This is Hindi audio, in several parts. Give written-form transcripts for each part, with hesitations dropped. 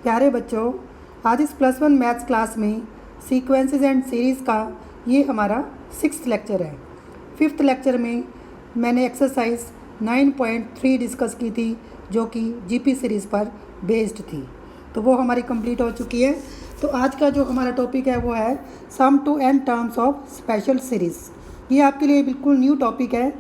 प्यारे बच्चों, आज इस +1 मैथ्स क्लास में सीक्वेंसेस एंड सीरीज़ का ये हमारा 6th लेक्चर है। 5th लेक्चर में मैंने एक्सरसाइज 9.3 डिस्कस की थी, जो कि जीपी सीरीज़ पर बेस्ड थी, तो वो हमारी कंप्लीट हो चुकी है। तो आज का जो हमारा टॉपिक है वो है sum to n terms of special series. ये आपके लिए बिल्कुल न्यू टॉपिक है।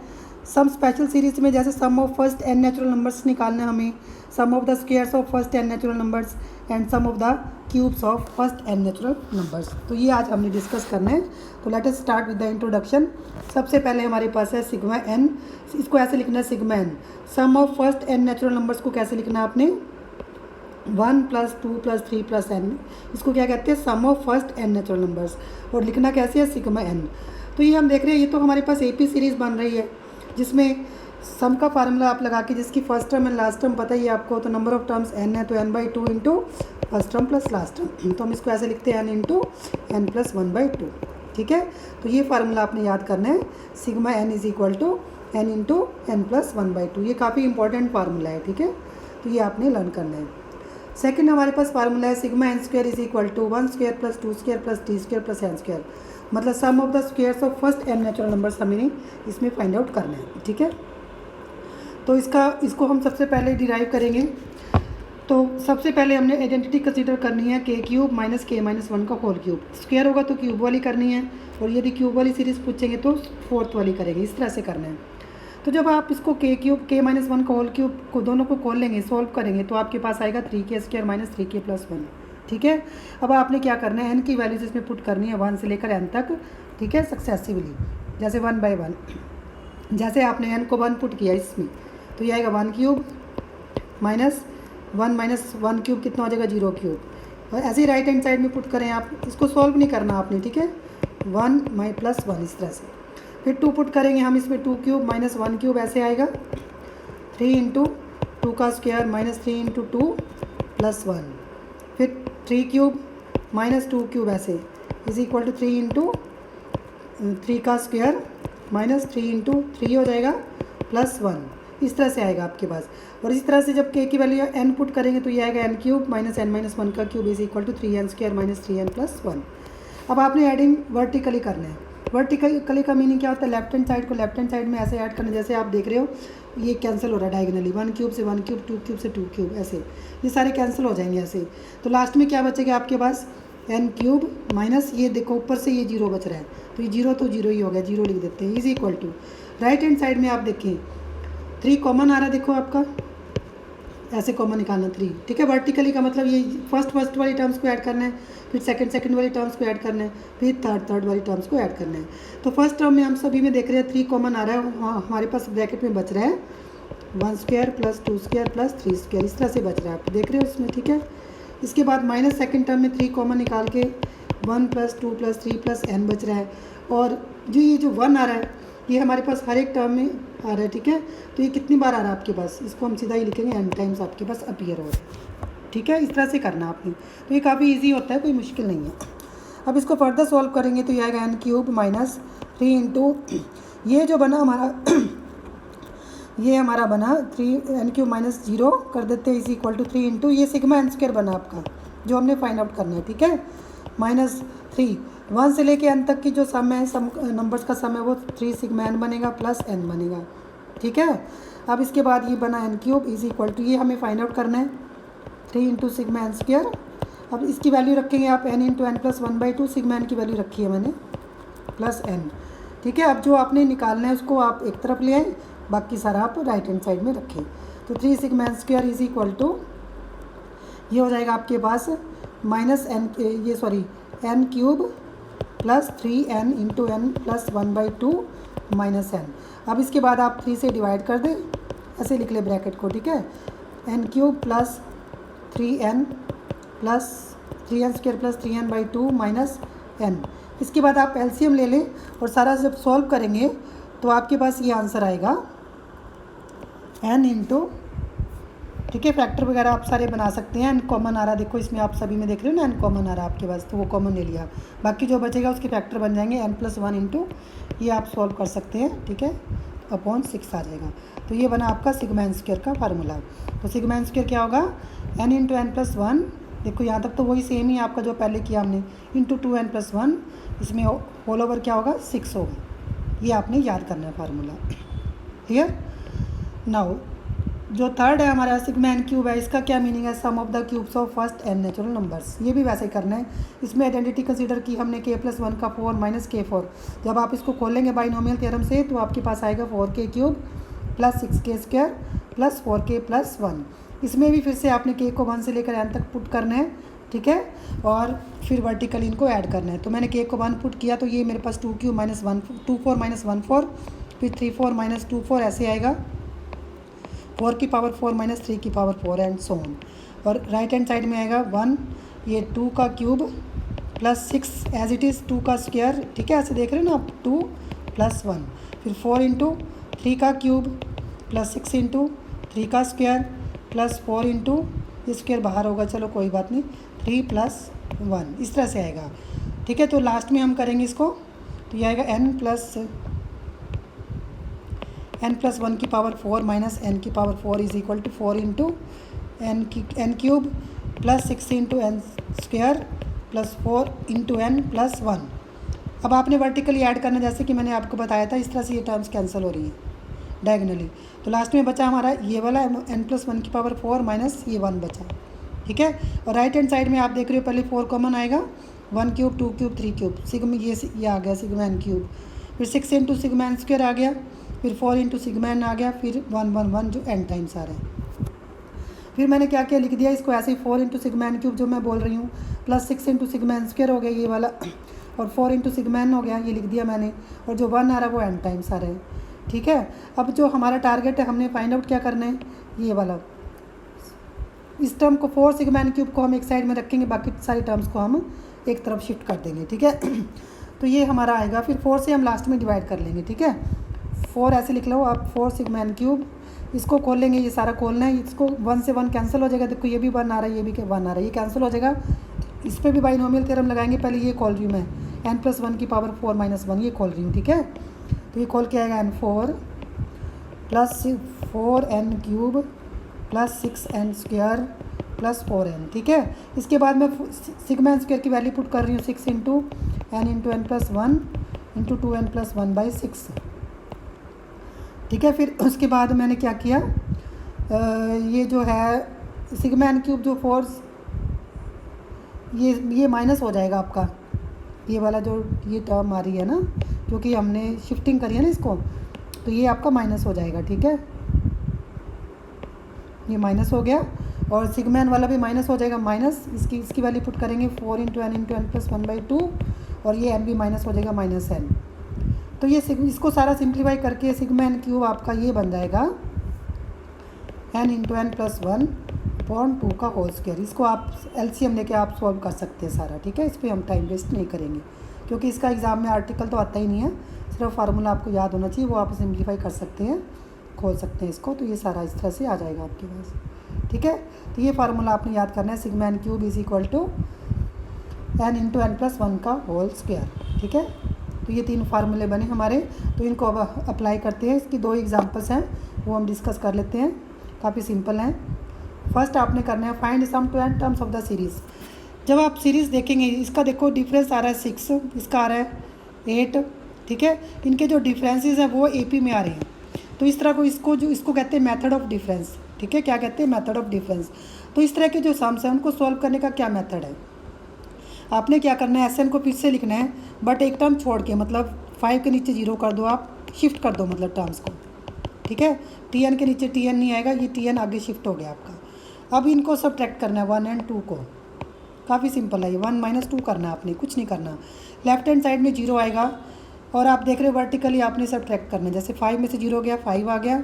सम स्पेशल सीरीज़ में जैसे sum of first n natural numbers निकालना, हमें sum of the squares of first n natural numbers and sum of the cubes of first n natural numbers. तो ये आज हमने डिस्कस करना है। तो let us start with the introduction. सबसे पहले हमारे पास है सिग्मा n। इसको ऐसे लिखना है sigma n। Sum of first n natural numbers को कैसे लिखना है आपने? 1 + 2 + 3 + n। इसको क्या कहते हैं? Sum of first n natural numbers. और लिखना कैसे है? Sigma n। तो ये हम देख रहे हैं, ये तो हमारे पास एपी सीरीज़ बन रही है, जिसमें सम का फार्मूला आप लगा के, जिसकी first term and last term पता ही है आपको। तो नंबर ऑफ टर्म्स n है, तो n/2 into first term plus last term. तो हम इसको ऐसे लिखते हैं n इंटू n + 1/2। ठीक है, तो ये फार्मूला आपने याद करना है। Sigma n = n into n + 1/2। ये काफ़ी इंपॉर्टेंट फार्मूला है। ठीक है, तो ये आपने लर्न करना है। सेकंड हमारे पास फार्मूला है सिग्मा n² = 1² + 2² + t² + n²। मतलब sum of the squares of first n natural numbers हमें इसमें फाइंड आउट करना है। ठीक है, तो इसको हम सबसे पहले डिराइव करेंगे। तो सबसे पहले हमने आइडेंटिटी कंसीडर करनी है k³ - k - 1 का होल क्यूब। स्क्वायर होगा तो क्यूब वाली करनी है, और यदि क्यूब वाली सीरीज़ पूछेंगे तो फोर्थ वाली करेंगे। इस तरह से करना है। तो जब आप इसको k³ k - 1 का होल क्यूब को दोनों को खोल लेंगे, सॉल्व करेंगे, तो आपके पास आएगा 3k² - 3k + 1। ठीक है, अब आपने क्या करना है? n की वैल्यूज इसमें पुट करनी है 1 से लेकर n तक। ठीक है, सक्सेसिवली, जैसे 1/1। जैसे आपने n को 1 पुट किया इसमें, तो ये आएगा 1³ - 1 - 1³ कितना हो जाएगा? 0³। और ऐसे ही राइट हैंड साइड में पुट करें आप। इसको सॉल्व नहीं करना आपने। ठीक है, 1 + 1 इस तरह से। फिर 2 पुट करेंगे हम इसमें, 2³ - 1³ ऐसे आएगा। 3 इंटू 2 का स्क्वायर -3 इंटू 2 + 1। फिर 3³ - 2³ ऐसे = 3 इंटू 3 का स्क्वायर -3 इंटू 3 हो जाएगा +1। इस तरह से आएगा आपके पास। और इस तरह से जब k की वैल्यू n पुट करेंगे, तो ये आएगा n³ - n - 1 का क्यूब = 3n² - 3n + 1। अब आपने एडिंग वर्टिकली करना है। वर्टिकली का मीनिंग क्या होता है? लेफ्ट हैंड साइड को लेफ्ट हैंड साइड में ऐसे ऐड करना, जैसे आप देख रहे हो ये कैंसिल हो रहा है डायगनली। 1³ से 1³, 2³ से 2³ ऐसे ये सारे कैंसिल हो जाएंगे ऐसे। तो लास्ट में क्या बचेगा आपके पास? n³ माइनस ये देखो ऊपर से ये 0 बच रहा है, तो ये 0 तो 0 ही हो गया, 0 लिख देते हैं। = राइट हैंड साइड में आप देखें 3 कॉमन आ रहा है, देखो आपका ऐसे कॉमन निकालना 3। ठीक है, वर्टिकली का मतलब ये फर्स्ट वाली टर्म्स को ऐड करना है, फिर सेकंड वाली टर्म्स को ऐड करना है, फिर थर्ड वाली टर्म्स को ऐड करना है। तो फर्स्ट टर्म में हम सभी में देख रहे हैं 3 कॉमन आ रहा है। हाँ, हमारे पास ब्रैकेट में बच रहा है 1² + 2² + 3²। इस तरह से बच रहा है, आप देख रहे हो इसमें। ठीक है, इसके बाद माइनस सेकंड टर्म में 3 कॉमन निकाल के 1 + 2 + 3 + n बच रहा है। और ये जो 1 आ रहा है, ये हमारे पास हर एक टर्म में आ रहा है। ठीक है, तो ये कितनी बार आ रहा है आपके पास? इसको हम सीधा ही लिखेंगे n टाइम्स आपके पास अपीयर हो रहा है। ठीक है, इस तरह से करना आपने। तो ये काफ़ी इजी होता है, कोई मुश्किल नहीं है। अब इसको फर्दर सॉल्व करेंगे तो ये आएगा n³ - 3 इंटू ये जो बना हमारा ये हमारा बना 3 n³ - 0 कर देते हैं = 3 इंटू ये सिग्मा n² बना आपका, जो हमने फाइंड आउट करना है। ठीक है, -3 1 से लेके n तक की जो सम है, सम नंबर्स का सम है, वो 3 सिग्मा n बनेगा प्लस n बनेगा। ठीक है, अब इसके बाद ये बना n³ ये हमें फाइंड आउट करना है 3 इंटू सिग्मा n²। अब इसकी वैल्यू रखेंगे आप n into n + 1/2। Sigma n की वैल्यू रखी है मैंने प्लस n। ठीक है, अब जो आपने निकालना है उसको आप एक तरफ ले आए, बाकी सारा आप राइट हैंड साइड में रखें। तो 3 सिग्मा n² ये हो जाएगा आपके पास n³ + 3n into n + 1/2 -n। अब इसके बाद आप 3 से डिवाइड कर दें, ऐसे लिख ले ब्रैकेट को। ठीक है, n³ + 3n + 3n² + 3n/2 -n। इसके बाद आप एलसीएम ले लें, और सारा जब सॉल्व करेंगे तो आपके पास ये आंसर आएगा n इंटू। ठीक है, फैक्टर वगैरह आप सारे बना सकते हैं। n कॉमन आ रहा है, देखो इसमें आप सभी में देख रहे हो ना, n कॉमन आ रहा है आपके पास, तो वो कॉमन ले लिया। बाकी जो बचेगा उसके फैक्टर बन जाएंगे n + 1 इंटू ये आप सॉल्व कर सकते हैं। ठीक है, /6 आ जाएगा। तो ये बना आपका सिग्मा n² का फार्मूला। तो सिग्मा n² क्या होगा? n इंटू n + 1 देखो यहाँ तक तो वही सेम ही आपका जो पहले किया हमने, इंटू 2n+1, इसमें होल ओवर क्या होगा 6 होगा। ये आपने याद करना है फार्मूला। क्लियर। नाउ जो थर्ड है हमारा सिग्मा एन क्यूब है, इसका क्या मीनिंग है, sum of the cubes of first N natural numbers. ये भी वैसे ही करना है। इसमें आइडेंटिटी कंसीडर की हमने k+1 का 4 माइनस k4। जब आप इसको खोलेंगे बाइनोमियल थ्योरम से तो आपके पास आएगा 4k cube plus 6k square plus 4k plus 1। इसमें भी फिर से आपने k को 1 से लेकर n तक पुट करना है, ठीक है, और फिर वर्टिकल इनको ऐड करना है। तो मैंने k को 1 पुट किया तो ये मेरे पास 2 क्यूब माइनस 1 2 4 माइनस 1 4, फिर 3 4 माइनस 2 4 ऐसे आएगा, 4 की पावर 4 माइनस 3 की पावर 4 एंड सो ऑन। और राइट हैंड साइड में आएगा 1, ये 2 का cube plus 6 as it is 2 का स्क्वायर, ठीक है, ऐसे देख रहे हो ना आप, 2 प्लस 1, फिर 4 इंटू 3 का क्यूब प्लस 6 इंटू 3 का स्क्वायर प्लस 4 इंटू, ये स्क्वायर बाहर होगा, चलो कोई बात नहीं, 3 प्लस 1, इस तरह से आएगा, ठीक है। तो लास्ट में हम करेंगे इसको, तो ये आएगा n प्लस 1 की पावर 4 माइनस n की power 4 is equal to 4 into n cube plus 6 into n square plus 4 into n plus 1। अब आपने वर्टिकली ऐड करना, जैसे कि मैंने आपको बताया था, इस तरह से ये टर्म्स कैंसिल हो रही हैं डायगनली। तो लास्ट में बचा हमारा ये वाला n+1 की पावर 4 माइनस ये 1 बचा, ठीक है। और राइट हैंड साइड में आप देख रहे हो पहले 4 कॉमन आएगा, 1 क्यूब 2 क्यूब 3 क्यूब, सिग्मा ये आ गया सिग्मा n क्यूब, फिर 6 इंटू सिग्मा n स्क्वायर आ गया, फिर 4 इंटू सिग्मा n आ गया, फिर 1 1 1 जो n टाइम्स आ रहे हैं। फिर मैंने क्या किया, लिख दिया इसको ऐसे ही 4 इंटू सिग्मा n क्यूब जो मैं बोल रही हूँ, plus 6 into sigma n square हो गया ये वाला, और 4 इंटू सिग्मा n हो गया, ये लिख दिया मैंने, और जो 1 आ रहा है वो n टाइम्स आ रहे हैं, ठीक है। अब जो हमारा टारगेट है, हमने फाइंड आउट क्या करना है, ये वाला, इस टर्म को 4 सिग्मा n क्यूब को हम एक साइड में रखेंगे, बाकी सारी टर्म्स को हम एक तरफ शिफ्ट कर देंगे, ठीक है। तो ये हमारा आएगा, फिर 4 से हम लास्ट में डिवाइड कर लेंगे, ठीक है। 4 ऐसे लिख लो आप, 4 सिग्मा n क्यूब, इसको खोल लेंगे, ये सारा खोलना है, इसको 1 से 1 कैंसिल हो जाएगा, देखो ये भी 1 आ रहा है, ये भी 1 आ रहा है, ये कैंसिल हो जाएगा। इस पर भी बाइनोमियल थ्योरम लगाएंगे, पहले ये खोल रही हूँ मैं, n+1 की पावर 4 माइनस 1 ये खोल रही हूँ, ठीक है। तो ये खोल के आएगा n4 plus 4n cube plus 6n square plus 4n, ठीक है। इसके बाद मैं सिग्मा n स्क्वायर की वैल्यू पुट कर रही हूँ 6 इंटू n+1 इंटू 2n+1/6, ठीक है। फिर उसके बाद मैंने क्या किया, ये जो है सिग्मा n क्यूब जो 4, ये माइनस हो जाएगा आपका, ये वाला जो ये टर्म आ रही है ना, क्योंकि हमने शिफ्टिंग करी है ना इसको, तो ये आपका माइनस हो जाएगा, ठीक है, ये माइनस हो गया। और सिग्मा n वाला भी माइनस हो जाएगा, माइनस इसकी वैल्यू पुट करेंगे 4 इंटू n+1/2, और ये n भी माइनस हो जाएगा -n। तो ये इसको सारा सिंप्लीफाई करके सिग्मा n क्यूब आपका ये बन जाएगा n इंटू n+1/2 का होल स्क्वायर। इसको आप LCM लेके आप सॉल्व कर सकते हैं सारा, ठीक है। इस पर हम टाइम वेस्ट नहीं करेंगे, क्योंकि इसका एग्ज़ाम में आर्टिकल तो आता ही नहीं है, सिर्फ फार्मूला आपको याद होना चाहिए, वो आप सिंप्लीफाई कर सकते हैं, खोल सकते हैं इसको, तो ये सारा इस तरह से आ जाएगा आपके पास, ठीक है। तो ये फार्मूला आपने याद करना है, sigma n cube is equal to n into n+1 का होल स्क्वायर, ठीक है। तो ये 3 फार्मूले बने हमारे, तो इनको अब अप्लाई करते हैं। इसकी 2 एग्जांपल्स हैं, वो हम डिस्कस कर लेते हैं, काफ़ी सिंपल हैं। फर्स्ट आपने करना है find sum to n terms of the series. जब आप सीरीज़ देखेंगे, इसका देखो डिफरेंस आ रहा है 6, इसका आ रहा है 8, ठीक है। इनके जो डिफरेंसेस हैं वो AP में आ रहे हैं, तो इस तरह को इसको कहते हैं मेथड ऑफ डिफरेंस, ठीक है। क्या कहते हैं, मेथड ऑफ डिफरेंस। तो इस तरह के जो सम्स हैं उनको सॉल्व करने का क्या मेथड है, आपने क्या करना है, SN को फिर से लिखना है, बट एक टर्म छोड़ के, मतलब 5 के नीचे 0 कर दो, आप शिफ्ट कर दो मतलब टर्म्स को, ठीक है। TN के नीचे TN नहीं आएगा, ये TN आगे शिफ्ट हो गया आपका। अब इनको सब्ट्रैक्ट करना है 1 और 2 को, काफ़ी सिंपल है, ये 1 - 2 करना है आपने, कुछ नहीं करना। लेफ्ट हैंड साइड में 0 आएगा, और आप देख रहे हो वर्टिकली आपने सब्ट्रैक्ट करना है, जैसे 5 में से 0 गया 5 आ गया,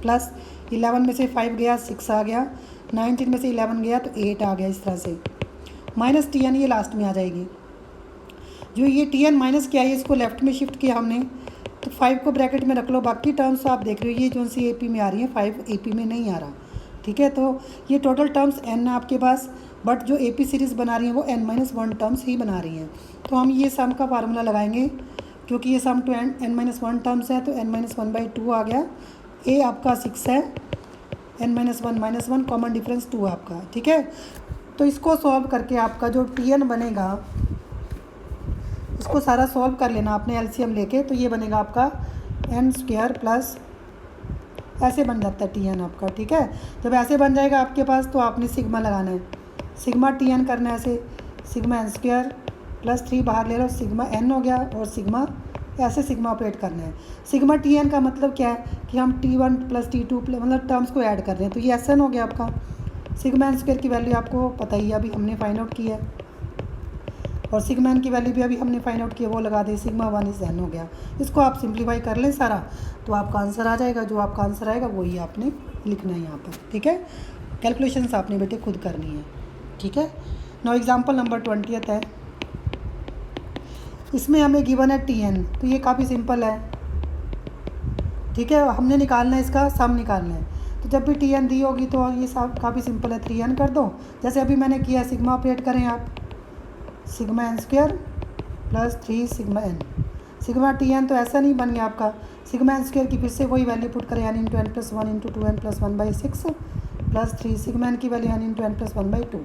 प्लस 11 में से 5 गया 6 आ गया, 19 में से 11 गया तो 8 आ गया, इस तरह से। माइनस TN ये लास्ट में आ जाएगी, जो ये TN माइनस किया है इसको लेफ्ट में शिफ्ट किया हमने, तो 5 को ब्रैकेट में रख लो। बाकी टर्म्स आप देख रहे हो, ये जो सी AP में आ रही है, 5 AP में नहीं आ रहा, ठीक है। तो ये टोटल टर्म्स n है आपके पास, बट जो AP सीरीज़ बना रही है वो n-1 टर्म्स ही बना रही हैं। तो हम ये सम का फार्मूला लगाएंगे, क्योंकि ये सम टू n-1 टर्म्स है, तो n-1/2 आ गया। A आपका 6 है, n-1 -1 कॉमन डिफरेंस 2 आपका, ठीक है। तो इसको सॉल्व करके आपका जो Tn बनेगा, इसको सारा सॉल्व कर लेना आपने एलसीएम लेके, तो ये बनेगा आपका n² प्लस ऐसे बन जाता है Tn आपका, ठीक है। जब ऐसे बन जाएगा आपके पास तो आपने सिग्मा लगाना है, सिग्मा Tn करना है ऐसे, सिग्मा n² प्लस 3 बाहर ले लो, सिग्मा n हो गया, और सिग्मा ऐसे सिग्मा ऑपरेट करना है। सिग्मा Tn का मतलब क्या है कि हम T1 प्लस T2 मतलब टर्म्स को ऐड कर रहे हैं, तो ये Sn हो गया आपका। सिग्मा n² की वैल्यू आपको पता ही है, अभी हमने फाइंड आउट की है, और सिग्मा n की वैल्यू भी अभी हमने फाइंड आउट की है, वो लगा दें, सिग्मा 1 इज n हो गया। इसको आप सिंप्लीफाई कर लें सारा, तो आपका आंसर आ जाएगा। जो आपका आंसर आएगा वही आपने लिखना है यहाँ पर, ठीक है। कैलकुलेशंस आपने बेटे खुद करनी है, ठीक है। नाउ एग्जांपल नंबर 20 है, इसमें हमें गिवन है Tn, तो ये काफ़ी सिंपल है, ठीक है। हमने निकालना है, इसका सम निकालना है, तो जब भी Tn दी होगी तो ये सब काफ़ी सिंपल है, 3n कर दो, जैसे अभी मैंने किया, सिग्मा ऑपरेट करें आप, sigma n² plus 3 sigma n। Sigma Tn तो ऐसा नहीं बन गया आपका, सिग्मा n² की फिर से वही वैल्यू पुट करें, n into n plus 1 into 2n plus 1/6 plus 3 sigma n की value n into n plus 1/2,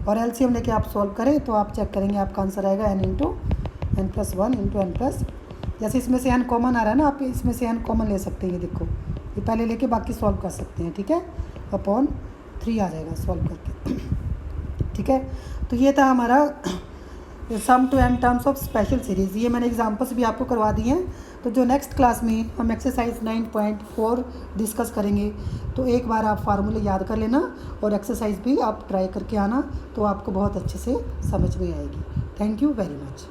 और एलसीएम लेके आप सॉल्व करें तो आप चेक करेंगे आपका आंसर आएगा n into n plus 1 into n plus, जैसे इसमें से n कॉमन आ रहा है ना, आप इसमें से n कॉमन ले सकते हैं, ये देखो, ये पहले लेके बाकी सॉल्व कर सकते हैं, ठीक है। अपॉन 3 आ जाएगा सॉल्व करके, ठीक है। तो ये था हमारा sum to n terms of special series, ये मैंने एग्जांपल्स भी आपको करवा दिए हैं। तो जो नेक्स्ट क्लास में हम एक्सरसाइज 9.4 डिस्कस करेंगे, तो एक बार आप फार्मूले याद कर लेना, और एक्सरसाइज भी आप ट्राई करके आना, तो आपको बहुत अच्छे से समझ में आएगी। Thank you very much.